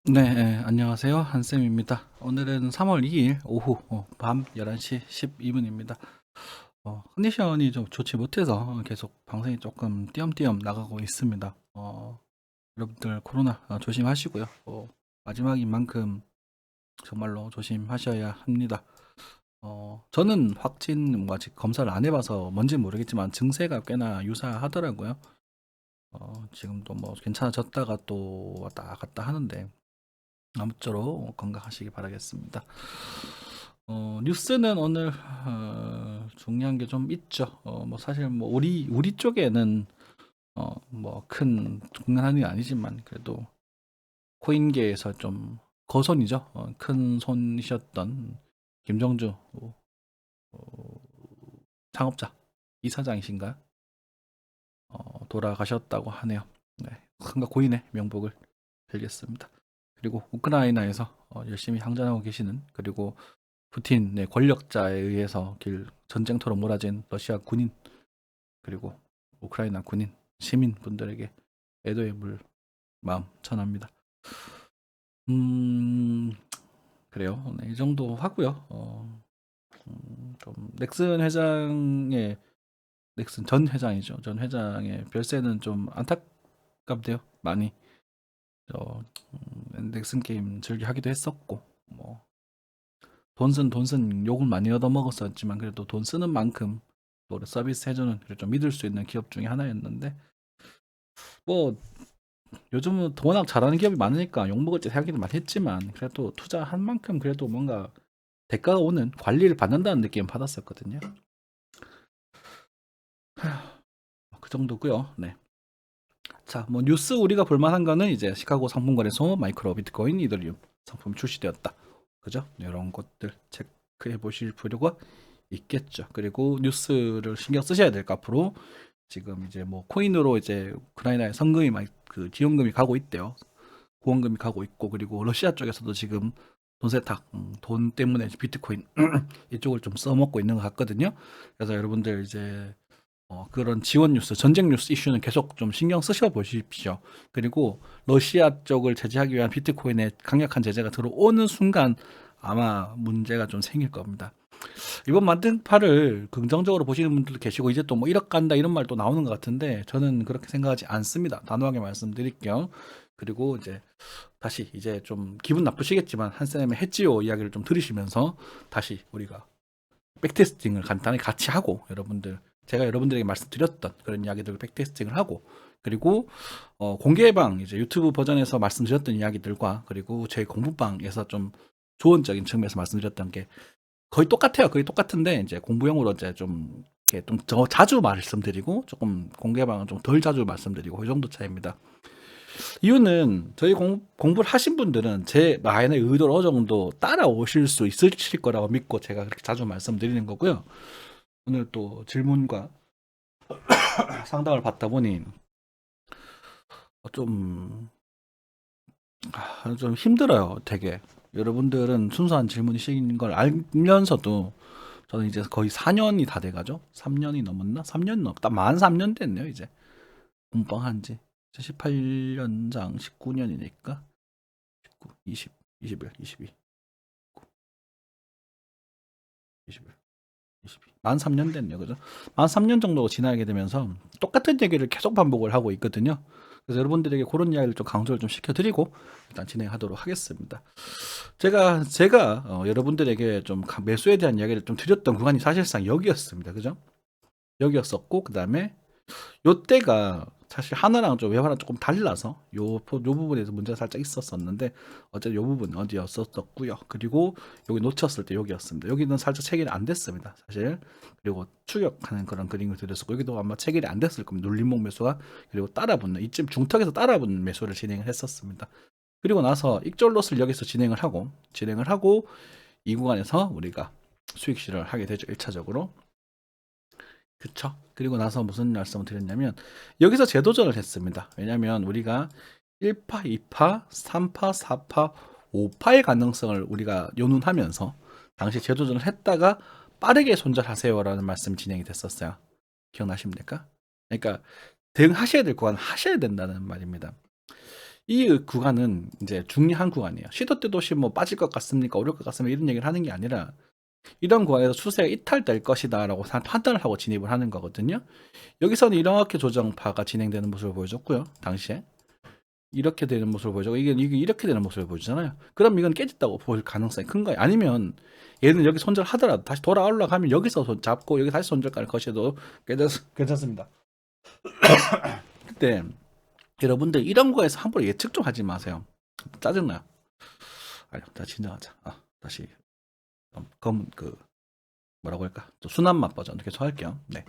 네, 예, 안녕하세요. 한쌤입니다. 오늘은 3월 2일 오후 밤 11시 12분입니다. 컨디션이 좀 좋지 못해서 계속 방송이 조금 띄엄띄엄 나가고 있습니다. 여러분들 코로나 조심하시고요. 마지막인 만큼 정말로 조심하셔야 합니다. 저는 확진 아직 검사를 안 해봐서 뭔지 모르겠지만 증세가 꽤나 유사하더라고요. 지금도 뭐 괜찮아졌다가 또 왔다 갔다 하는데 아무쪼록 건강하시기 바라겠습니다. 뉴스는 오늘 중요한 게 좀 있죠. 뭐 사실 뭐 우리 쪽에는 뭐 큰 중요한 일은 아니지만 그래도 코인계에서 좀 거손이죠. 큰 손이셨던 김정주 창업자 이사장이신가요? 돌아가셨다고 하네요. 네, 큰가 고인의 명복을 빌겠습니다. 그리고 우크라이나에서 열심히 항전하고 계시는 그리고 푸틴의 권력자에 의해서 전쟁터로 몰아진 러시아 군인 그리고 우크라이나 군인 시민분들에게 애도의 물 마음 전합니다. 음 그래요. 네, 이 정도 하고요. 좀 넥슨 전 회장이죠. 전 회장의 별세는 좀 안타깝대요. 많이 넥슨 게임 즐겨 하기도 했었고 뭐 돈 쓴 욕을 많이 얻어먹었었지만 그래도 돈 쓰는 만큼 또 서비스 해주는 좀 믿을 수 있는 기업 중에 하나였는데 뭐 요즘은 워낙 잘하는 기업이 많으니까 욕먹을 때 생각이 많이 했지만 그래도 투자한 만큼 그래도 뭔가 대가가 오는 관리를 받는다는 느낌 받았었거든요. 그 정도고요. 네. 자, 뭐 뉴스 우리가 볼만한 거는 이제 시카고 상품거래소 마이크로 비트코인 이더리움 상품 출시되었다. 그죠? 이런 것들 체크해 보실 필요가 있겠죠. 그리고 뉴스를 신경 쓰셔야 될 거 앞으로 지금 이제 뭐 코인으로 이제 우크라이나에 성금이 많이 그 지원금이 가고 있대요. 후원금이 가고 있고 그리고 러시아 쪽에서도 지금 돈 세탁, 돈 때문에 비트코인 이쪽을 좀 써먹고 있는 것 같거든요. 그래서 여러분들 이제 그런 지원 뉴스, 전쟁 뉴스 이슈는 계속 좀 신경 쓰셔 보십시오. 그리고 러시아 쪽을 제재하기 위한 비트코인의 강력한 제재가 들어오는 순간 아마 문제가 좀 생길 겁니다. 이번 만등파를 긍정적으로 보시는 분들도 계시고 이제 또 뭐 1억 간다 이런 말도 나오는 것 같은데 저는 그렇게 생각하지 않습니다. 단호하게 말씀드릴게요. 그리고 이제 다시 이제 좀 기분 나쁘시겠지만 한쌤의 해지오 이야기를 좀 들으시면서 다시 우리가 백테스팅을 간단히 같이 하고 제가 여러분들에게 말씀드렸던 그런 이야기들을 백테스팅을 하고 그리고 공개방 이제 유튜브 버전에서 말씀드렸던 이야기들과 그리고 제 공부방에서 좀 조언적인 측면에서 말씀드렸던 게 거의 똑같아요. 거의 똑같은데 이제 공부용으로 이제 좀 이렇게 좀 더 자주 말씀드리고 조금 공개방은 좀 덜 자주 말씀드리고 이 정도 차이입니다. 이유는 저희 공부를 하신 분들은 제 말의 의도를 어느 정도 따라오실 수 있으실 거라고 믿고 제가 그렇게 자주 말씀드리는 거고요. 오늘 또 질문과 상담을 받다 보니 좀, 좀 힘들어요, 되게. 여러분들은 순수한 질문이신 걸 알면서도 저는 이제 거의 4년이 다 돼가죠. 3년이 넘었나? 3년 만 3년 됐네요, 이제. 공방한 지. 18년장 19년이니까. 19, 20, 21, 22, 21, 22. 만 3년 됐네요, 그죠? 만 3년 정도 지나게 되면서 똑같은 얘기를 계속 반복을 하고 있거든요. 그래서 여러분들에게 그런 이야기를 좀 강조를 좀 시켜드리고 일단 진행하도록 하겠습니다. 제가 여러분들에게 좀 매수에 대한 이야기를 좀 드렸던 구간이 사실상 여기였습니다. 그죠? 여기였었고 그 다음에 요때가 사실 하나랑 좀 외화랑 조금 달라서 요 부분에서 문제가 살짝 있었었는데 어쨌든 요 부분 어디였었고요. 그리고 여기 놓쳤을 때 여기였습니다. 여기는 살짝 체결이 안 됐습니다. 사실. 그리고 추격하는 그런 그림을 드렸었고 여기도 아마 체결이 안 됐을 겁니다. 눌림목 매수가 그리고 따라붙는 이쯤 중턱에서 따라붙는 매수를 진행을 했었습니다. 그리고 나서 익절롯을 여기서 진행을 하고 이 구간에서 우리가 수익 실현을 하게 되죠. 1차적으로. 그쵸? 그리고 나서 무슨 말씀을 드렸냐면 여기서 재도전을 했습니다. 왜냐하면 우리가 1파, 2파, 3파, 4파, 5파의 가능성을 우리가 요눈하면서 당시 재도전을 했다가 빠르게 손절하세요라는 말씀이 진행이 됐었어요. 기억나십니까? 그러니까 대응하셔야 될 구간 하셔야 된다는 말입니다. 이 구간은 이제 중요한 구간이에요. 시도 때도 없이 뭐 빠질 것 같습니까? 오를 것 같습니까? 이런 얘기를 하는 게 아니라 이런 구간에서 추세가 이탈될 것이다 라고 판단을 하고 진입을 하는 거거든요. 여기서는 이렇게 조정파가 진행되는 모습을 보여줬고요. 당시에 이렇게 되는 모습을 보여주고 이게 이렇게 되는 모습을 보여주잖아요. 그럼 이건 깨졌다고 볼 가능성이 큰 거예요. 아니면 얘는 여기 손절하더라도 다시 돌아 올라가면 여기서 손 잡고 여기 다시 손절가를 거셔도 괜찮습니다. 그때 여러분들 이런 거에서 함부로 예측 좀 하지 마세요. 짜증나요. 아니, 다시 진정하자. 다시 검은 그 뭐라고 할까? 또 순한 맛 버전 계속 할게요. 네.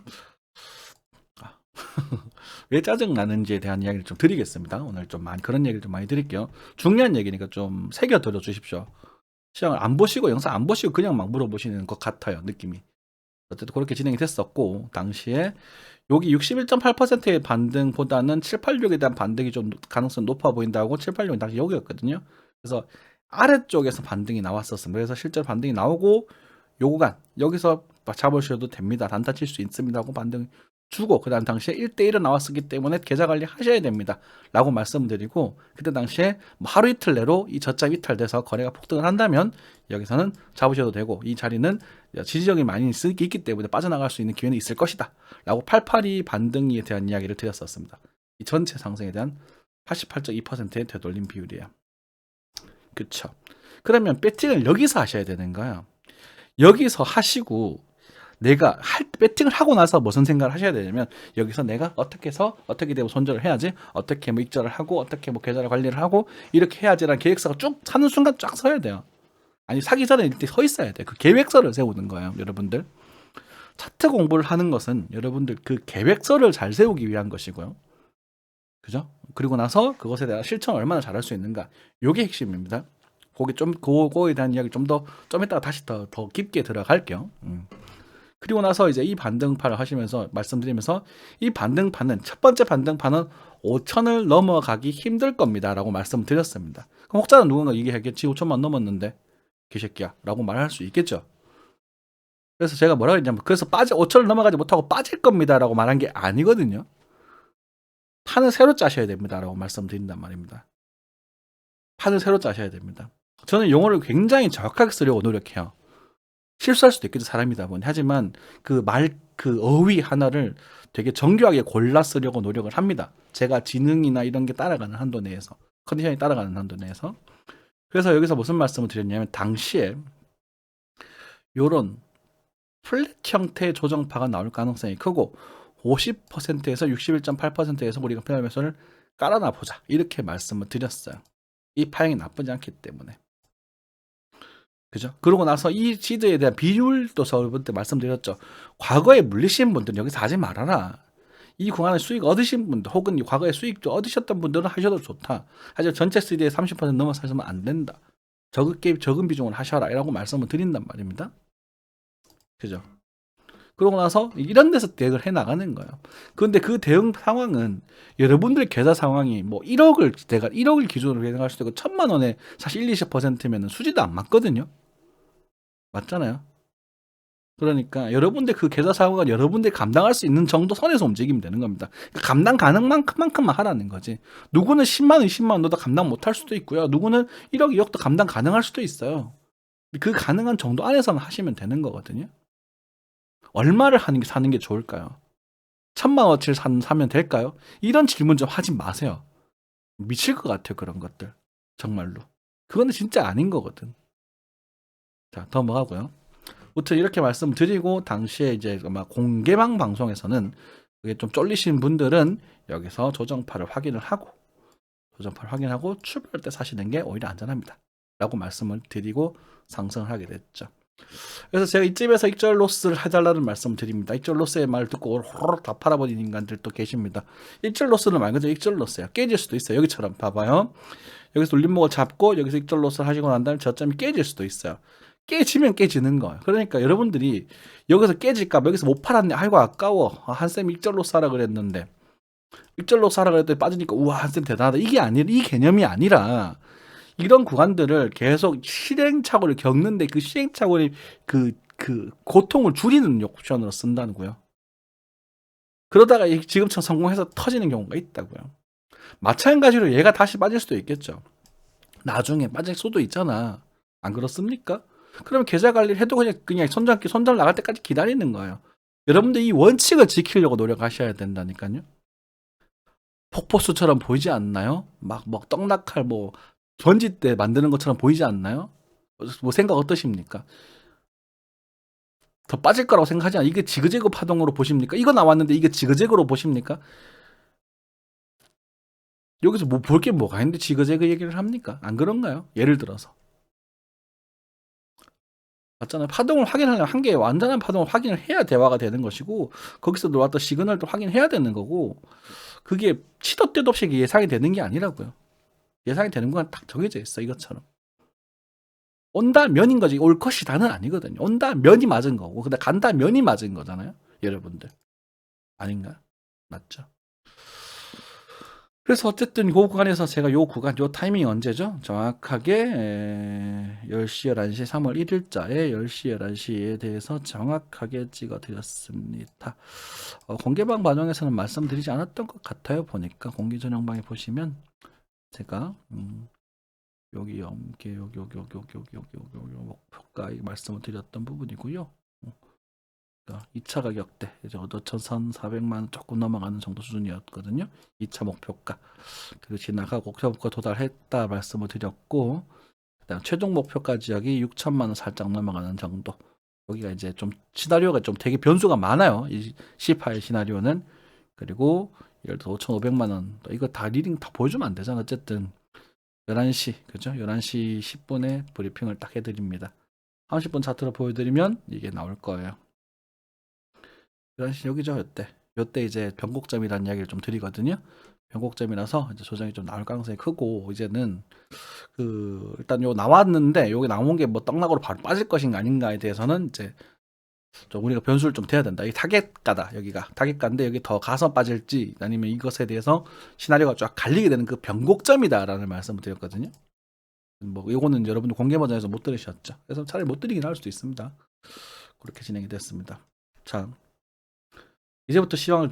왜 짜증 나는지에 대한 이야기를 좀 드리겠습니다. 오늘 좀 많이 그런 얘기를 좀 많이 드릴게요. 중요한 얘기니까 좀 새겨 들어 주십시오. 시장을 안 보시고 영상 안 보시고 그냥 막 물어보시는 것 같아요. 느낌이. 어쨌든 그렇게 진행이 됐었고 당시에 여기 61.8%의 반등보다는 786에 대한 반등이 좀 가능성 높아 보인다고 786은 당시 여기였거든요. 그래서 아래쪽에서 반등이 나왔었습니다. 그래서 실제로 반등이 나오고 요 구간 여기서 잡으셔도 됩니다. 단타 칠 수 있습니다 하고 반등 주고 그 다음 당시에 1대1은 나왔었기 때문에 계좌 관리 하셔야 됩니다 라고 말씀드리고 그때 당시에 뭐 하루 이틀 내로 이 저점 이탈돼서 거래가 폭등을 한다면 여기서는 잡으셔도 되고 이 자리는 지지적인 많이 있기 때문에 빠져나갈 수 있는 기회는 있을 것이다 라고 882 반등에 대한 이야기를 드렸었습니다. 이 전체 상승에 대한 88.2%의 되돌림 비율이에요. 그쵸. 그러면 배팅을 여기서 하셔야 되는 거예요. 여기서 하시고 내가 배팅을 하고 나서 무슨 생각을 하셔야 되냐면 여기서 내가 어떻게 해서 어떻게 되면 손절을 해야지 어떻게 뭐 익절을 하고 어떻게 뭐 계좌를 관리를 하고 이렇게 해야지라는 계획서가 쭉 사는 순간 쫙 서야 돼요. 아니 사기 전에 이렇게 서 있어야 돼. 그 계획서를 세우는 거예요. 여러분들 차트 공부를 하는 것은 여러분들 그 계획서를 잘 세우기 위한 것이고요. 그죠? 그리고 나서 그것에 대한 실천을 얼마나 잘할 수 있는가 요게 핵심입니다. 그거에 대한 이야기 좀 이따가 다시 더 깊게 들어갈게요. 그리고 나서 이제 이 반등파를 하시면서 말씀드리면서 이 반등파는 첫 번째 반등파는 5천을 넘어가기 힘들 겁니다 라고 말씀드렸습니다. 그럼 혹자는 누군가 얘기하겠지 5천만 넘었는데 개새끼야 라고 말할 수 있겠죠. 그래서 제가 뭐라고 했냐면 그래서 5천을 넘어가지 못하고 빠질 겁니다 라고 말한 게 아니거든요. 판을 새로 짜셔야 됩니다 라고 말씀드린단 말입니다. 판을 새로 짜셔야 됩니다. 저는 용어를 굉장히 정확하게 쓰려고 노력해요. 실수할 수도 있겠죠. 사람이다 보니. 하지만 그 어휘 하나를 되게 정교하게 골라 쓰려고 노력을 합니다. 제가 지능이나 이런 게 따라가는 한도 내에서. 컨디션이 따라가는 한도 내에서. 그래서 여기서 무슨 말씀을 드렸냐면 당시에 요런 플랫 형태의 조정파가 나올 가능성이 크고 50%에서 61.8%에서 우리가 페널 매수를 깔아놔 보자. 이렇게 말씀을 드렸어요. 이 파형이 나쁘지 않기 때문에. 그죠? 그러고 나서 이 시드에 대한 비율도 저번 때 말씀드렸죠. 과거에 물리신 분들은 여기서 하지 말아라. 이 구간에 수익 얻으신 분들 혹은 과거에 수익 얻으셨던 분들은 하셔도 좋다. 하지만 전체 시드에 30% 넘어서면 안 된다. 적은 비중을 하셔라 라고 말씀을 드린단 말입니다. 그죠? 그러고 나서 이런 데서 대응을 해 나가는 거예요. 그런데 그 대응 상황은 여러분들 계좌 상황이 뭐 1억을 기준으로 계산할 수도 있고 1,000만 원에 사실 20% 수지도 안 맞거든요. 맞잖아요. 그러니까 여러분들 그 계좌 상황은 여러분들이 감당할 수 있는 정도 선에서 움직이면 되는 겁니다. 감당 가능 만큼만 하라는 거지. 누구는 10만 원, 20만 원도 감당 못할 수도 있고요. 누구는 1억, 2억도 감당 가능할 수도 있어요. 그 가능한 정도 안에서만 하시면 되는 거거든요. 얼마를 사는 게 좋을까요? 1,000만 원어치를 사면 될까요? 이런 질문 좀 하지 마세요. 미칠 것 같아요. 그런 것들. 정말로. 그거는 진짜 아닌 거거든. 자, 더 뭐 하고요. 무튼 이렇게 말씀드리고 당시에 이제 아마 공개방 방송에서는 그게 좀 쫄리신 분들은 여기서 조정파를 확인하고 출발 때 사시는 게 오히려 안전합니다. 라고 말씀을 드리고 상승을 하게 됐죠. 그래서 제가 이쯤에서 익절 로스를 해달라는 말씀을 드립니다. 익절 로스의 말을 듣고 호로록 다 팔아버린 인간들도 계십니다. 익절 로스는 말 그대로 익절 로스야. 깨질 수도 있어요. 여기처럼 봐봐요. 여기서 울림목을 잡고 여기서 익절 로스를 하시고 난 다음에 저점이 깨질 수도 있어요. 깨지면 깨지는 거예요. 그러니까 여러분들이 여기서 깨질까 여기서 못 팔았네. 아이고 아까워. 한쌤 익절로 사라 그랬는데 익절로 사라 그랬더니 빠지니까 우와 한쌤 대단하다. 이게 아니라 이 개념이 아니라 이런 구간들을 계속 시행착오를 겪는데 그 시행착오의 그 고통을 줄이는 옵션으로 쓴다고요. 그러다가 지금처럼 성공해서 터지는 경우가 있다고요. 마찬가지로 얘가 다시 빠질 수도 있겠죠. 나중에 빠질 수도 있잖아. 안 그렇습니까? 그러면 계좌 관리를 해도 그냥 손절 나갈 때까지 기다리는 거예요. 여러분들 이 원칙을 지키려고 노력하셔야 된다니까요. 폭포수처럼 보이지 않나요? 막 떡락할 전지 때 만드는 것처럼 보이지 않나요? 생각 어떠십니까? 더 빠질 거라고 생각하지 않아요? 이게 지그재그 파동으로 보십니까? 이거 나왔는데 이게 지그재그로 보십니까? 여기서 볼 게 뭐가 있는데 지그재그 얘기를 합니까? 안 그런가요? 예를 들어서. 맞잖아요. 파동을 확인하려면 한 개의 완전한 파동을 확인을 해야 대화가 되는 것이고, 거기서 들어왔던 시그널도 확인해야 되는 거고, 그게 시도 때도 없이 예상이 되는 게 아니라고요. 예상이 되는 건 딱 정해져 있어, 이것처럼. 온다 면인 거지 올 것이다는 아니거든요. 온다 면이 맞은 거고, 근데 간다 면이 맞은 거잖아요, 여러분들. 아닌가? 맞죠? 그래서 어쨌든 그 구간에서 제가 요 구간, 요 타이밍이 언제죠? 정확하게 10시, 11시, 3월 1일자에 10시, 11시에 대해서 정확하게 찍어드렸습니다. 공개방 과정에서는 말씀드리지 않았던 것 같아요. 보니까 공개 전용방에 보시면 제가 여기 염계 여기 목표가 말씀을 드렸던 부분이고요. 2차 가격대 이제 5,400만 원 조금 넘어가는 정도 수준이었거든요. 2차 목표가. 그리고 지나가고 목표가 도달했다 말씀을 드렸고, 그다음 최종 목표가 지역이 6천만 원 살짝 넘어가는 정도. 여기가 이제 좀 시나리오가 좀 되게 변수가 많아요. 이 C 파일 시나리오는. 그리고 예를 들어 5,500만 원. 이거 다 리딩 다 보여주면 안 되잖아. 어쨌든 11시 그죠? 11시 10분에 브리핑을 딱 해드립니다. 30분 차트로 보여드리면 이게 나올 거예요. 11시 여기죠. 요때 이제 변곡점이라는 이야기를 좀 드리거든요. 변곡점이라서 이제 조정이 좀 나올 가능성이 크고, 이제는 일단 요 나왔는데 여기 나온 게 떡락으로 바로 빠질 것인가 아닌가에 대해서는 이제 좀 우리가 변수를 좀 대야 된다. 이 타겟가다. 여기가 타겟가인데 여기 더 가서 빠질지 아니면 이것에 대해서 시나리오가 쫙 갈리게 되는 그 변곡점이다라는 말씀을 드렸거든요. 이거는 여러분들 공개 버전에서 못 들으셨죠. 그래서 차라리 못 드리긴 할 수도 있습니다. 그렇게 진행이 됐습니다. 자, 이제부터 시황을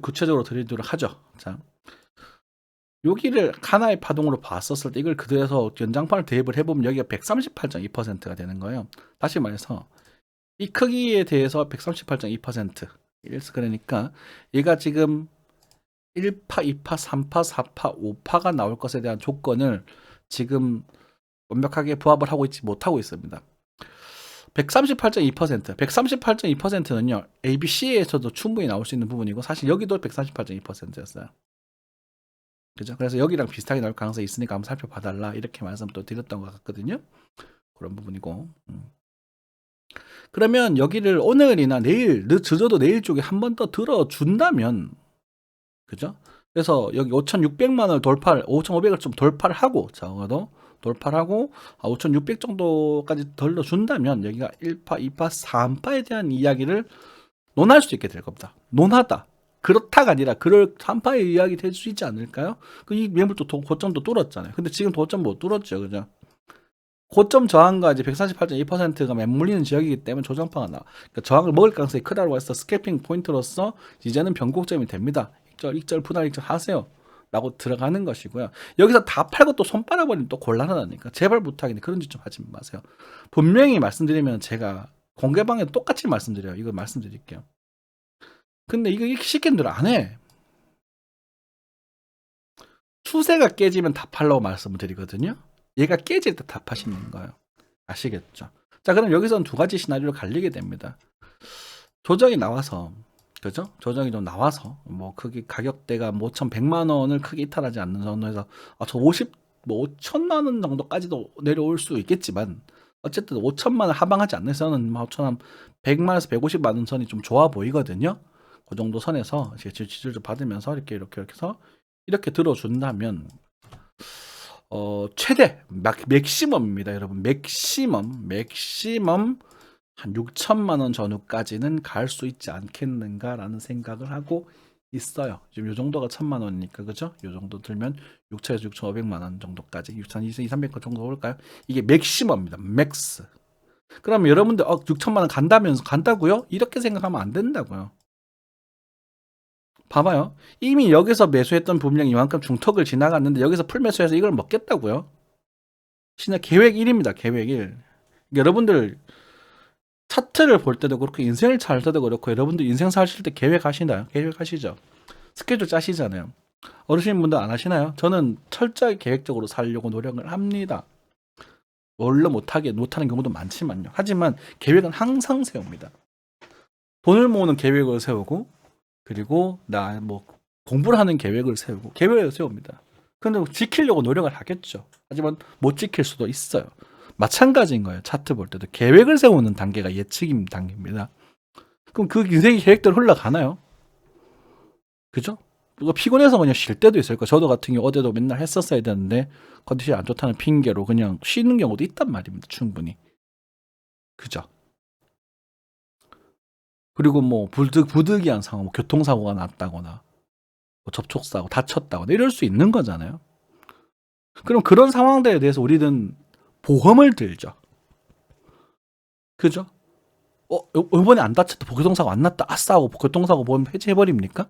구체적으로 드리도록 하죠. 자, 여기를 하나의 파동으로 봤었을 때 이걸 그대로 연장판을 대입을 해보면 여기가 138.2%가 되는 거예요. 다시 말해서 이 크기에 대해서 138.2%. 그러니까 얘가 지금 1파, 2파, 3파, 4파, 5파가 나올 것에 대한 조건을 지금 완벽하게 부합을 하고 있지 못하고 있습니다. 138.2%, 138.2%는요, ABC에서도 충분히 나올 수 있는 부분이고, 사실 여기도 138.2%였어요. 그죠? 그래서 여기랑 비슷하게 나올 가능성이 있으니까 한번 살펴봐달라. 이렇게 말씀도 드렸던 것 같거든요. 그런 부분이고. 그러면 여기를 오늘이나 내일, 늦어도 내일 쪽에 한 번 더 들어준다면, 그죠? 그래서 여기 5,600만 원을 5,500을 좀 돌파를 하고, 적어도 돌파를 하고 5,600 정도까지 덜어준다면 여기가 1파, 2파, 3파에 대한 이야기를 논할 수 있게 될 겁니다. 논하다. 그렇다가 아니라 그럴 3파의 이야기 될 수 있지 않을까요? 이 매물도 고점도 뚫었잖아요. 근데 지금 고점 못 뚫었죠. 그죠? 고점 저항과 이제 148.2%가 맞물리는 지역이기 때문에 조정파가 나와. 그러니까 저항을 먹을 가능성이 크다고 해서 스캐핑 포인트로서 이제는 변곡점이 됩니다. 익절, 분할 익절 하세요. 라고 들어가는 것이고요. 여기서 다 팔고 또 손 빨아버리면 또 곤란하다니까. 제발 부탁인데 그런 짓 좀 하지 마세요. 분명히 말씀드리면 제가 공개방에 똑같이 말씀드려요. 이거 말씀드릴게요. 근데 이거 이렇게 쉽게들 안 해. 추세가 깨지면 다 팔라고 말씀을 드리거든요. 얘가 깨질 때 다 파시는 거예요. 아시겠죠? 자, 그럼 여기서는 두 가지 시나리오로 갈리게 됩니다. 조정이 나와서, 그죠? 조정이 좀 나와서, 크게 가격대가 5,100만 원을 크게 이탈하지 않는 선에서, 저 5천만 원 정도까지도 내려올 수 있겠지만, 어쨌든 5천만 원 하방하지 않는 선은 100만 원에서 150만 원 선이 좀 좋아 보이거든요. 그 정도 선에서 지지를 좀 받으면서 이렇게 해서 이렇게 들어준다면, 최대 맥시멈입니다, 여러분. 맥시멈 한 6천만 원 전후까지는 갈 수 있지 않겠는가라는 생각을 하고 있어요. 지금 요 정도가 1,000만 원이니까, 그죠? 요 정도 들면 6천에서 6,500만 원 정도까지 6,200, 300건 정도 올까요? 이게 맥시멈입니다. 맥스. 그러면 여러분들 6천만 원 간다고요? 이렇게 생각하면 안 된다고요. 봐봐요. 이미 여기서 매수했던 분량이 이만큼 중턱을 지나갔는데 여기서 풀매수해서 이걸 먹겠다고요? 진짜 계획 1입니다. 계획 1. 여러분들 차트를 볼 때도 그렇고 인생을 살 때도 그렇고 여러분들 인생 사실 때 계획하시나요? 계획하시죠? 스케줄 짜시잖아요. 어르신분들 안 하시나요? 저는 철저히 계획적으로 살려고 노력을 합니다. 원래 못하는 경우도 많지만요. 하지만 계획은 항상 세웁니다. 돈을 모으는 계획을 세우고 그리고 나 뭐 공부를 하는 계획을 세우고 계획을 세웁니다. 근데 지키려고 노력을 하겠죠. 하지만 못 지킬 수도 있어요. 마찬가지인 거예요. 차트 볼 때도 계획을 세우는 단계가 예측임 단계입니다. 그럼 그 인생의 계획대로 흘러가나요? 그죠? 피곤해서 그냥 쉴 때도 있을 거예요. 저도 같은 경우 어제도 맨날 했었어야 되는데 컨디션이 안 좋다는 핑계로 그냥 쉬는 경우도 있단 말입니다. 충분히. 그죠? 그리고 뭐 부득이한 상황, 뭐 교통사고가 났다거나 뭐 접촉사고 다쳤다거나 이럴 수 있는 거잖아요. 그럼 그런 상황들에 대해서 우리는 보험을 들죠. 그죠? 이번에 안 다쳤다, 교통사고 안 났다, 아싸 하고 교통사고 보험 해지해버립니까?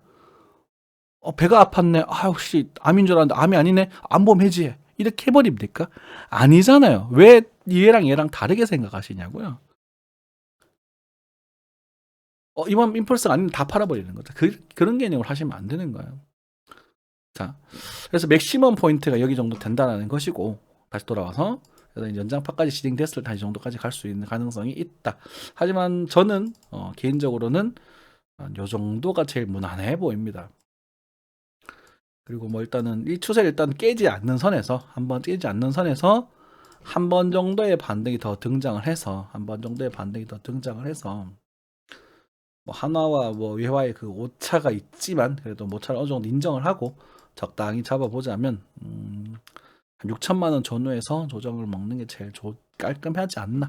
배가 아팠네, 혹시 암인 줄 알았는데 암이 아니네, 암보험 해지해. 이렇게 해버립니까? 아니잖아요. 왜 얘랑 다르게 생각하시냐고요? 이번 임펄스가 아니면 다 팔아버리는 거죠. 그런 개념을 하시면 안 되는 거예요. 자, 그래서 맥시멈 포인트가 여기 정도 된다는 것이고, 다시 돌아와서 그래서 연장파까지 진행됐을 때 이 정도까지 갈 수 있는 가능성이 있다. 하지만 저는 개인적으로는 요 정도가 제일 무난해 보입니다. 그리고 뭐 일단은 이 추세를 일단 깨지 않는 선에서 한 번 정도의 반등이 더 등장을 해서 뭐 한화와 뭐 외화의 그 오차가 있지만 그래도 오차를 어느 정도 인정을 하고 적당히 잡아보자면 한 6천만 원 전후에서 조정을 먹는 게 제일 깔끔하지 않나.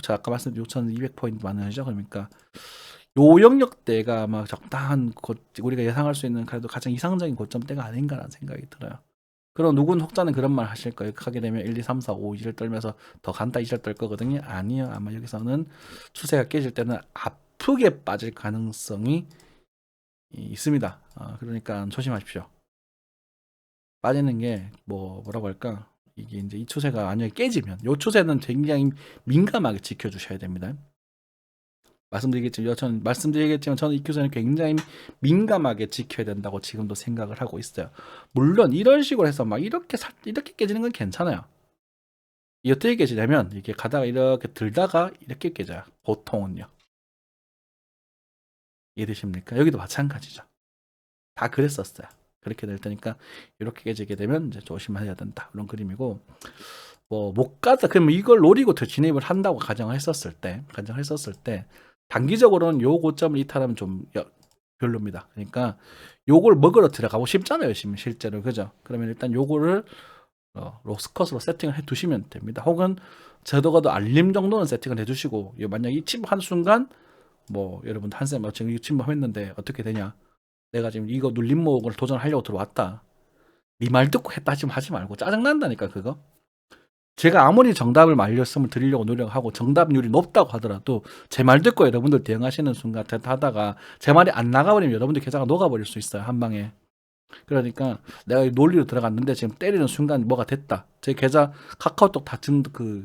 제가 아까 말씀드린 6,200포인트 많으시죠? 그러니까 요 영역대가 아마 적당한 우리가 예상할 수 있는 그래도 가장 이상적인 고점대가 아닌가라는 생각이 들어요. 그럼 누군 혹자는 그런 말 하실 거예요. 하게 되면 1, 2, 3, 4, 5, 2를 떨면서 더 간다 2를 떨 거거든요. 아니요. 아마 여기서는 추세가 깨질 때는 아프게 빠질 가능성이 있습니다. 그러니까 조심하십시오. 빠지는 게 뭐라고 할까? 이게 이제 이 추세가 만약에 깨지면 요 추세는 굉장히 민감하게 지켜주셔야 됩니다. 말씀드리겠지만 저는 이 추세는 굉장히 민감하게 지켜야 된다고 지금도 생각을 하고 있어요. 물론 이런 식으로 해서 막 이렇게 깨지는 건 괜찮아요. 이 어떻게 깨지냐면 이렇게 가다가 이렇게 들다가 이렇게 깨져요. 보통은요. 이해되십니까? 여기도 마찬가지죠. 다 그랬었어요. 그렇게 될 테니까 이렇게 깨지게 되면 이제 조심해야 된다. 이런 그림이고 뭐 못 가다 그러면 이걸 노리고 더 진입을 한다고 가정을 했었을 때 단기적으로는 요 고점을 이탈하면 좀 별로입니다. 그러니까 요걸 먹으러 들어가고 싶잖아요, 실제로. 그죠? 그러면 일단 요거를 로스컷으로 세팅을 해 두시면 됩니다. 혹은 적어도 알림 정도는 세팅을 해 두시고 만약 이 침범한 순간 뭐 여러분 한쌤 지금 이 침범했는데 어떻게 되냐? 내가 지금 이거 눌림목을 도전하려고 들어왔다. 네 말 듣고 했다 하지 말고 짜증난다니까 그거. 제가 아무리 정답을 말씀을 드리려고 노력하고 정답률이 높다고 하더라도 제 말 듣고 여러분들 대응하시는 순간 하다가 제 말이 안 나가버리면 여러분들 계좌가 녹아버릴 수 있어요. 한 방에. 그러니까 내가 논리로 들어갔는데 지금 때리는 순간 뭐가 됐다. 제 계좌 카카오톡 다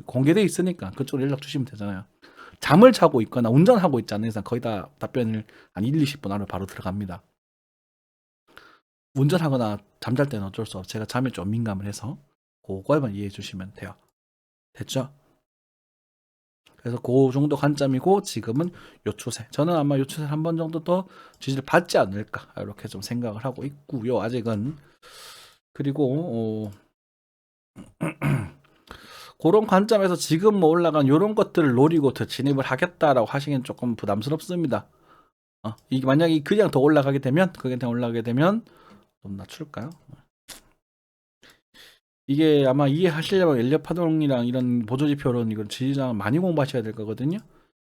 공개돼 있으니까 그쪽으로 연락 주시면 되잖아요. 잠을 자고 있거나 운전하고 있지 않는 이상 거의 다 답변을 한 1, 20분 안에 바로 들어갑니다. 운전하거나 잠잘 때는 어쩔 수 없어. 제가 잠에 좀 민감을 해서 그거만 이해해 주시면 돼요. 됐죠? 그래서 그 정도 관점이고 지금은 요 추세. 저는 아마 요 추세 한 번 정도 더 지지를 받지 않을까 이렇게 좀 생각을 하고 있고요. 아직은. 그리고 그런 관점에서 지금 뭐 올라간 이런 것들을 노리고 더 진입을 하겠다라고 하시기엔 조금 부담스럽습니다. 이게 만약에 그냥 더 올라가게 되면 좀 낮출까요? 이게 아마 이해하시려면 엘리엇 파동이랑 이런 보조지표론 이걸 지지장을 많이 공부하셔야 될 거거든요.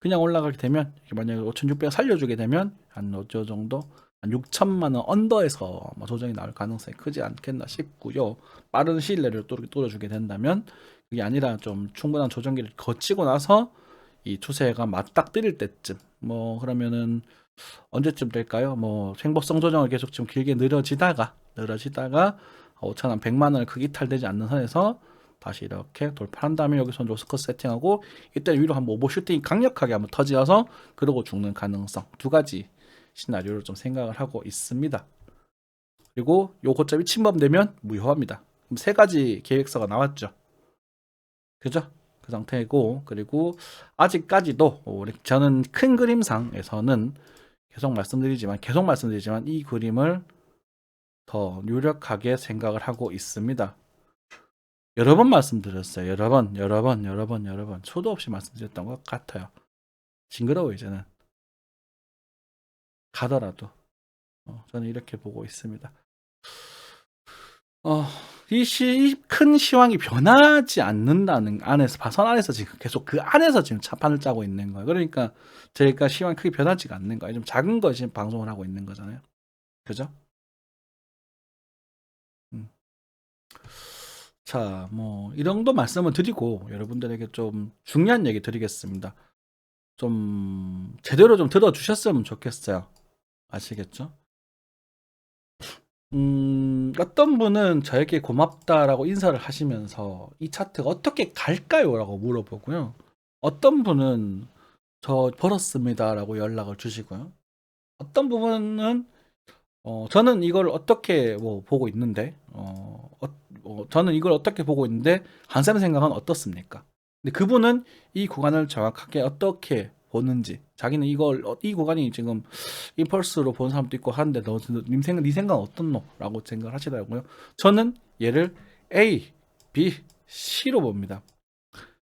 그냥 올라가게 되면 만약에 5,600 살려주게 되면 한 어쩌 정도 한 6천만 원 언더에서 조정이 나올 가능성이 크지 않겠나 싶고요. 빠른 시일 내로 뚫어주게 된다면 그게 아니라 좀 충분한 조정기를 거치고 나서 이 추세가 맞닥뜨릴 때쯤 뭐 그러면은 언제쯤 될까요? 뭐 행복성 조정을 계속 좀 길게 늘어지다가 5,000원, 100만 원을 크게 이탈되지 않는 선에서 다시 이렇게 돌파한 다음에 여기서 로스커트 세팅하고 이때 위로 한번 오버슈팅이 강력하게 한번 터지어서 그러고 죽는 가능성 두 가지 시나리오를 좀 생각을 하고 있습니다. 그리고 요 고점이 침범되면 무효합니다. 그럼 세 가지 계획서가 나왔죠. 그죠? 그 상태고 그리고 아직까지도 저는 큰 그림상에서는 계속 말씀드리지만 이 그림을 더 유력하게 생각을 하고 있습니다. 여러 번 말씀드렸어요. 여러 번. 수도 없이 말씀드렸던 것 같아요. 징그러워 이제는. 가더라도. 저는 이렇게 보고 있습니다. 이 큰 시황이 변하지 않는다는 선 안에서 지금 계속 그 안에서 지금 차판을 짜고 있는 거예요. 그러니까 제가 시황이 크게 변하지가 않는 거예요. 좀 작은 거 지금 방송을 하고 있는 거잖아요. 그죠? 음. 자, 뭐 이 정도 말씀을 드리고 여러분들에게 좀 중요한 얘기 드리겠습니다. 좀 제대로 좀 들어주셨으면 좋겠어요. 아시겠죠? 어떤 분은 저에게 고맙다라고 인사를 하시면서 이 차트가 어떻게 갈까요? 라고 물어보고요. 어떤 분은 저 벌었습니다라고 연락을 주시고요. 어떤 부분은 저는 이걸 어떻게 보고 있는데 저는 이걸 어떻게 보고 있는데 한쌤 생각은 어떻습니까? 근데 그분은 이 구간을 정확하게 어떻게 보는지 자기는 이 구간이 지금 임펄스로 본 사람도 있고 하는데 네 생각은 어떻노? 라고 생각을 하시더라고요. 저는 얘를 A, B, C로 봅니다.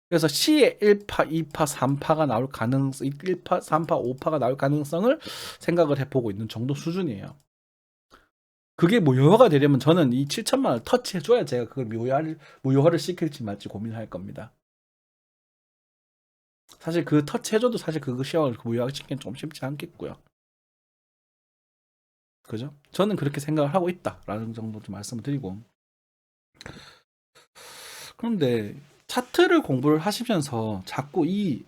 그래서 C에 1파, 2파, 3파가 나올 가능성, 1파, 3파, 5파가 나올 가능성을 생각을 해보고 있는 정도 수준이에요. 그게 무효화가 되려면 저는 이 7천만 원을 터치해줘야 제가 그걸 무효화를 시킬지 말지 고민할 겁니다. 사실 그 터치해줘도 사실 그 시험을 무효화시키기는 좀 쉽지 않겠고요. 그죠? 저는 그렇게 생각을 하고 있다라는 정도 좀 말씀을 드리고. 그런데 차트를 공부를 하시면서 자꾸 이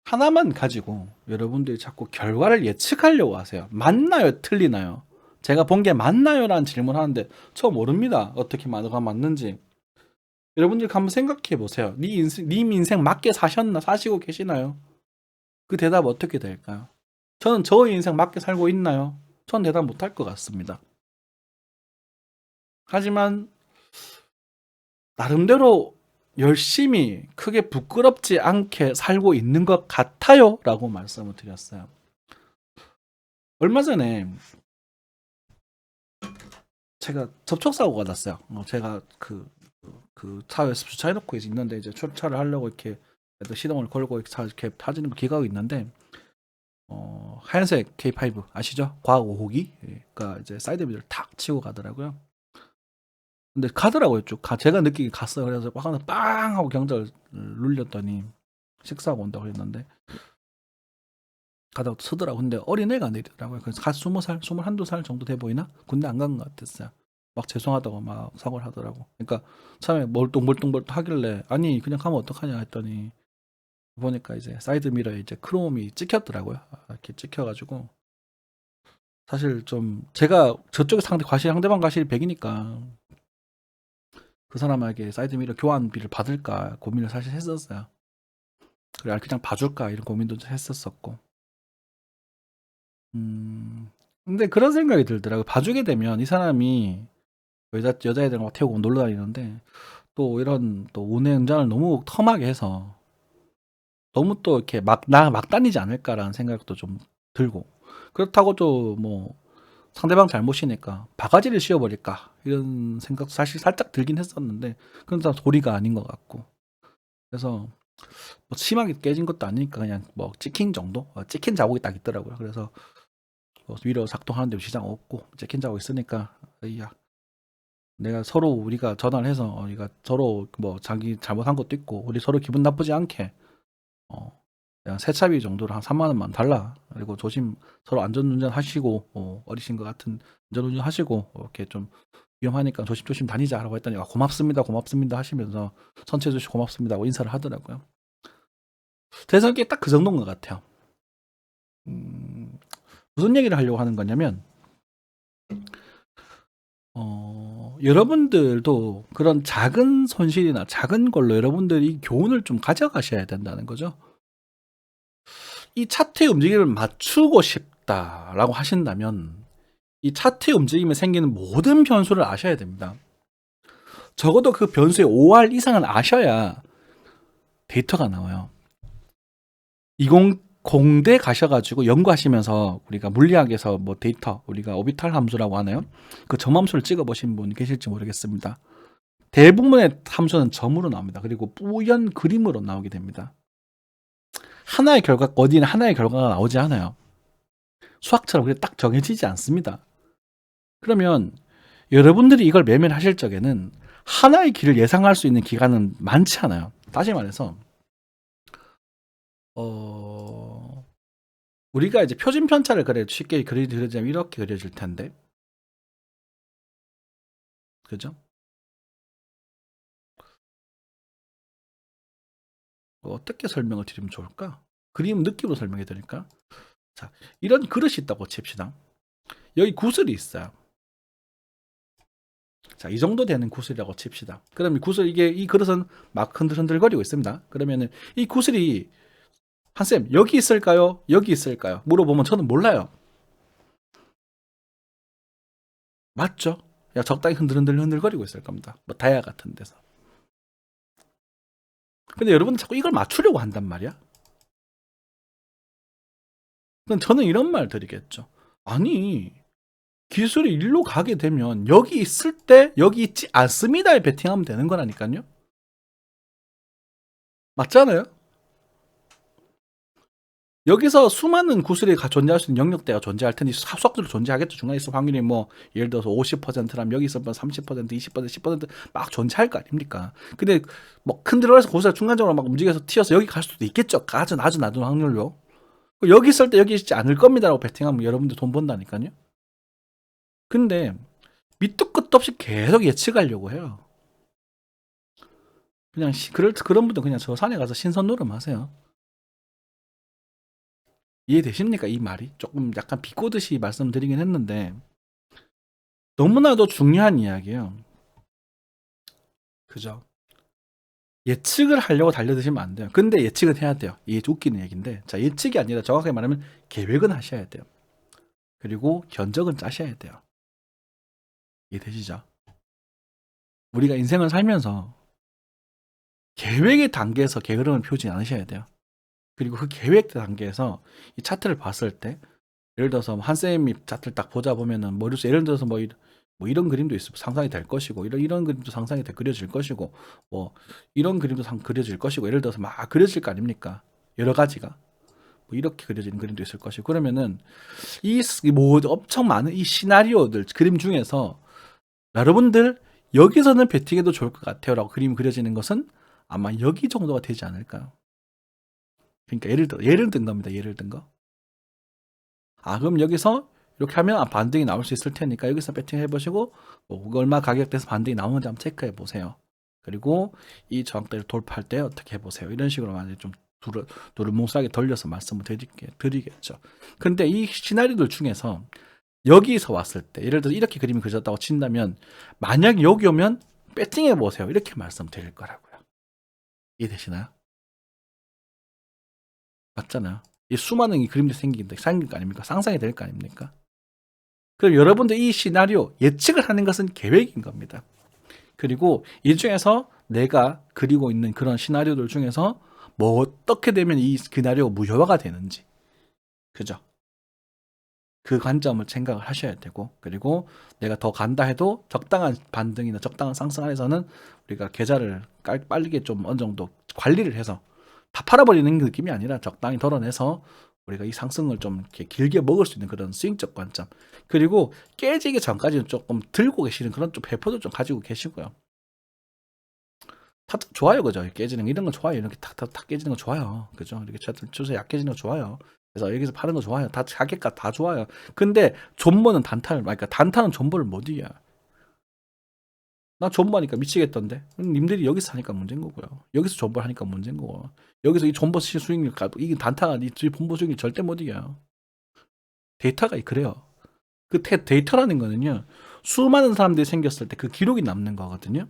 하나만 가지고 여러분들이 자꾸 결과를 예측하려고 하세요. 맞나요? 틀리나요? 제가 본 게 맞나요? 라는 질문을 하는데 저 모릅니다. 어떻게 뭐가 맞는지. 여러분들 한번 생각해 보세요. 님 인생 맞게 사시고 계시나요? 그 대답 어떻게 될까요? 저는 저 인생 맞게 살고 있나요? 전 대답 못할 것 같습니다. 하지만 나름대로 열심히 크게 부끄럽지 않게 살고 있는 것 같아요 라고 말씀을 드렸어요. 얼마 전에 제가 접촉사고가 났어요. 제가 그 차에서 주차해놓고 있는데 이제 출차를 하려고 이렇게 시동을 걸고 이렇게 타지는 기가가 있는데 하얀색 K5 아시죠? 과학 5호기가 이제 사이드미러를 탁 치고 가더라고요. 근데 가더라고요 쭉. 제가 느끼게 갔어요. 그래서 빵 하고 경적을 눌렸더니 식사하고 온다고 했는데 가다가 서더라고. 근데 어린애가 내리더라고요. 그래서 갓 20살, 21~22살 정도 돼 보이나? 군대 안 간 것 같았어요. 막 죄송하다고 막 사과를 하더라고. 그러니까 처음에 멀뚱멀뚱 하길래 아니 그냥 가면 어떡하냐 했더니 보니까 이제 사이드 미러에 이제 크롬이 찍혔더라고요. 이렇게 찍혀가지고 사실 좀 제가 저쪽에 상대방 과실이 100이니까 그 사람에게 사이드 미러 교환비를 받을까 고민을 사실 했었어요. 그래 그냥 봐줄까 이런 고민도 했었었고. 근데 그런 생각이 들더라고요. 봐주게 되면 이 사람이 여자애들 막 태우고 놀러 다니는데 또 이런 또 운행장을 너무 험하게 해서 너무 또 이렇게 막 다니지 않을까라는 생각도 좀 들고 그렇다고 또 뭐 상대방 잘못이니까 바가지를 씌워버릴까 이런 생각도 사실 살짝 들긴 했었는데 그건 다 도리가 아닌 것 같고 그래서 뭐 심하게 깨진 것도 아니니까 그냥 뭐 찍힌 정도 찍힌 자국이 딱 있더라고요. 그래서 뭐 위로 작동하는데 지장 없고 찍힌 자국 있으니까 야 내가 서로 우리가 전화를 해서 우리가 서로 뭐 자기 잘못한 것도 있고 우리 서로 기분 나쁘지 않게 그냥 세차비 정도로 한 3만 원만 달라. 그리고 서로 안전운전 하시고 어리신 것 같은 안전운전 하시고 이렇게 좀 위험하니까 조심조심 다니자라고 했더니 고맙습니다 하시면서 선처해 주시고 고맙습니다 하고 인사를 하더라고요. 제 성격이 딱 그 정도인 것 같아요. 무슨 얘기를 하려고 하는 거냐면 여러분들도 그런 작은 손실이나 작은 걸로 여러분들이 교훈을 좀 가져가셔야 된다는 거죠. 이 차트의 움직임을 맞추고 싶다라고 하신다면 이 차트의 움직임에 생기는 모든 변수를 아셔야 됩니다. 적어도 그 변수의 5할 이상은 아셔야 데이터가 나와요. 200대 가셔가지고 연구하시면서 우리가 물리학에서 뭐 데이터, 우리가 오비탈 함수라고 하나요? 그 점함수를 찍어보신 분 계실지 모르겠습니다. 대부분의 함수는 점으로 나옵니다. 그리고 뿌연 그림으로 나오게 됩니다. 하나의 결과, 어디는 하나의 결과가 나오지 않아요. 수학처럼 그게 딱 정해지지 않습니다. 그러면 여러분들이 이걸 매매하실 적에는 하나의 길을 예상할 수 있는 기간은 많지 않아요. 다시 말해서 우리가 이제 표준 편차를 쉽게 그려지면 이렇게 그려질 텐데, 그죠? 어떻게 설명을 드리면 좋을까? 그림 느낌으로 설명해 드릴까? 자, 이런 그릇이 있다고 칩시다. 여기 구슬이 있어요. 자, 이 정도 되는 구슬이라고 칩시다. 그럼 이 그릇은 막 흔들흔들거리고 있습니다. 그러면은 이 구슬이 한쌤 여기 있을까요? 여기 있을까요? 물어보면 저는 몰라요. 맞죠? 야, 적당히 흔들거리고 있을 겁니다. 뭐 다이아 같은 데서. 근데 여러분은 자꾸 이걸 맞추려고 한단 말이야. 그럼 저는 이런 말 드리겠죠. 아니, 기술이 일로 가게 되면 여기 있을 때 여기 있지 않습니다에 베팅하면 되는 거라니까요. 맞잖아요. 여기서 수많은 구슬이 존재할 수 있는 영역대가 존재할 테니 수학적으로 존재하겠죠. 중간에 있을 확률이 뭐 예를 들어서 50%라면 여기 있으면 30%, 20%, 10%막 존재할 거 아닙니까? 근데 뭐 큰 들어가서 구슬이 중간적으로 막 움직여서 튀어서 여기 갈 수도 있겠죠. 아주 낮은 확률로. 여기 있을 때 여기 있지 않을 겁니다라고 베팅하면 여러분들 돈 번다니까요. 근데 밑도 끝도 없이 계속 예측하려고 해요. 그냥 그런 분들 그냥 저 산에 가서 신선 노름 하세요. 이해되십니까? 이 말이 조금 약간 비꼬듯이 말씀드리긴 했는데 너무나도 중요한 이야기예요. 그죠? 예측을 하려고 달려드시면 안 돼요. 근데 예측은 해야 돼요. 이게 웃기는 얘기인데, 자, 예측이 아니라 정확하게 말하면 계획은 하셔야 돼요. 그리고 견적은 짜셔야 돼요. 이해되시죠? 우리가 인생을 살면서 계획의 단계에서 게으름을 피우지 않으셔야 돼요. 그리고 그 계획 단계에서 이 차트를 봤을 때 예를 들어서 한쌤이 차트를 딱 보자 보면은 머릿속에 예를 들어서 뭐 이런 그림도 있어 상상이 될 것이고 이런 그림도 상상이 그려질 것이고 뭐 이런 그림도 그려질 것이고 예를 들어서 막 그려질 거 아닙니까? 여러 가지가 뭐 이렇게 그려지는 그림도 있을 것이고 그러면은 뭐 엄청 많은 이 시나리오들 그림 중에서 여러분들 여기서는 배팅해도 좋을 것 같아요라고 그림이 그려지는 것은 아마 여기 정도가 되지 않을까요? 그러니까 예를 든 겁니다. 예를 든 거. 아, 그럼 여기서 이렇게 하면 반등이 나올 수 있을 테니까 여기서 배팅 해보시고 뭐 얼마 가격대에서 반등이 나오는지 한번 체크해 보세요. 그리고 이 저항대를 돌파할 때 어떻게 해보세요. 이런 식으로 만약에 좀 두루뭉술하게 돌려서 말씀을 드리겠죠. 근데 이 시나리오들 중에서 여기서 왔을 때 예를 들어 이렇게 그림이 그려졌다고 친다면 만약 여기 오면 배팅해 보세요. 이렇게 말씀드릴 거라고요. 이해되시나요? 맞잖아요. 이 수많은 이 그림들이 생길 거 아닙니까? 상상이 될 거 아닙니까? 그럼 여러분들 이 시나리오 예측을 하는 것은 계획인 겁니다. 그리고 이 중에서 내가 그리고 있는 그런 시나리오들 중에서 뭐 어떻게 되면 이 시나리오가 무효화가 되는지 그죠? 그 관점을 생각을 하셔야 되고 그리고 내가 더 간다 해도 적당한 반등이나 적당한 상승 안에서는 우리가 계좌를 빠르게 좀 어느 정도 관리를 해서 다 팔아버리는 느낌이 아니라 적당히 덜어내서 우리가 이 상승을 좀 이렇게 길게 먹을 수 있는 그런 스윙적 관점 그리고 깨지기 전까지는 조금 들고 계시는 그런 좀 배포도 좀 가지고 계시고요. 다 좋아요, 그죠? 깨지는 거, 이런 거 좋아요. 이렇게 탁 깨지는 거 좋아요, 그죠? 이렇게 추세 약해지는 거 좋아요. 그래서 여기서 파는 거 좋아요. 다 가격가 다 좋아요. 근데 존버는 그러니까 단타는 존버를 못 이겨요. 나 존버하니까 미치겠던데. 님들이 여기서 하니까 문제인 거고요. 여기서 존버를 하니까 문제인 거고. 여기서 이 존버 수익률 이게 단타가 이 존버 수익률 절대 못 이겨요. 데이터가 그래요. 그 데이터라는 거는요, 수많은 사람들이 생겼을 때 그 기록이 남는 거거든요.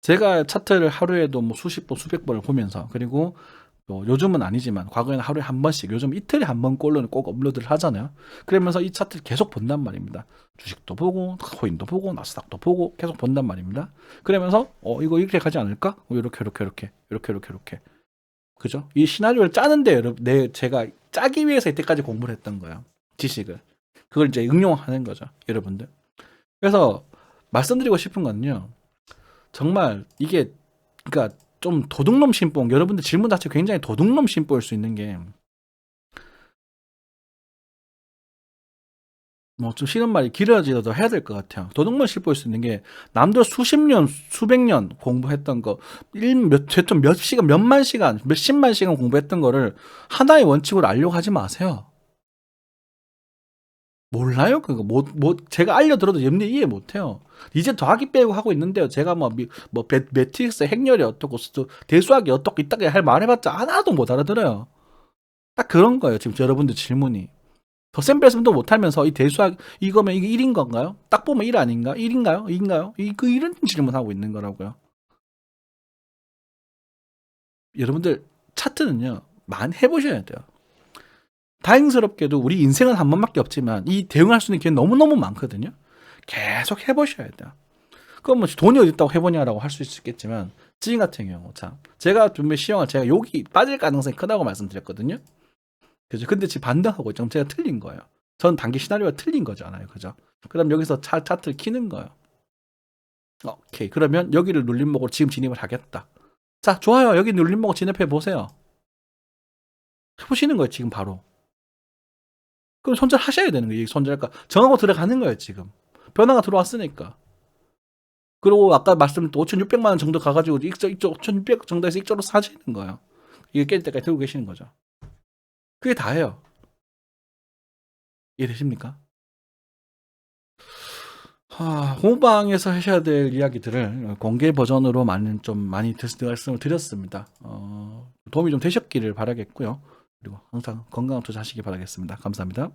제가 차트를 하루에도 뭐 수십 번, 수백 번을 보면서, 그리고 또 요즘은 아니지만 과거에는 하루에 한 번씩, 요즘 이틀에 한 번 꼴로는 꼭 업로드를 하잖아요. 그러면서 이 차트를 계속 본단 말입니다. 주식도 보고 코인도 보고 나스닥도 보고 계속 본단 말입니다. 그러면서 이거 이렇게 가지 않을까? 이렇게 그죠? 이 시나리오를 짜는데 여러분, 제가 짜기 위해서 이때까지 공부를 했던 거예요. 지식을. 그걸 이제 응용하는 거죠, 여러분들. 그래서 말씀드리고 싶은 거는요, 정말 이게, 그러니까 좀 도둑놈 신봉, 여러분들 질문 자체 굉장히 도둑놈 신봉일 수 있는 게, 뭐 좀 싫은 말이 길어지더라도 해야 될 것 같아요. 도둑놈 신봉일 수 있는 게, 남들 수십 년, 수백 년 공부했던 거, 대충 몇 시간, 몇만 시간, 몇십만 시간 공부했던 거를 하나의 원칙으로 알려고 하지 마세요. 몰라요? 그거 제가 알려들어도 여러분들이 이해 못해요. 이제 더하기 빼고 하고 있는데요. 제가 매트릭스 행렬이 어떻고 대수학이 어떻고 이따가 할 말해봤자 하나도 못 알아들어요. 딱 그런 거예요. 지금 여러분들 질문이. 덧셈 뺄셈도 못하면서 이 대수학 이거면 이게 1인 건가요? 딱 보면 1 아닌가? 1인가요? 2인가요? 이런 질문하고 있는 거라고요. 여러분들 차트는요, 많이 해보셔야 돼요. 다행스럽게도 우리 인생은 한 번밖에 없지만 이 대응할 수 있는 기회는 너무너무 많거든요. 계속 해보셔야 돼요. 그럼 뭐 돈이 어디 있다고 해보냐라고 할 수 있겠지만, 지금 같은 경우, 참 제가 준비 시험을 제가 여기 빠질 가능성이 크다고 말씀드렸거든요. 그죠? 근데 지금 반등하고 있죠. 제가 틀린 거예요. 전 단기 시나리오가 틀린 거잖아요. 그죠? 그럼 여기서 차트를 키는 거예요. 오케이. 그러면 여기를 눌림목으로 지금 진입을 하겠다. 자, 좋아요. 여기 눌림목 진입해 보세요. 해보시는 거예요. 지금 바로. 그럼 손절하셔야 되는 거예요. 손절할까? 정하고 들어가는 거예요. 지금. 변화가 들어왔으니까. 그리고 아까 말씀 5,600만 원 정도 가가지고 이쪽 5,600 정도에서 이쪽으로 사시는 거예요. 이게 깰 때까지 들고 계시는 거죠. 그게 다예요. 이해되십니까? 공방에서 하셔야 될 이야기들을 공개 버전으로 많이 말씀을 드렸습니다. 도움이 좀 되셨기를 바라겠고요. 그리고 항상 건강한 투자하시기 바라겠습니다. 감사합니다.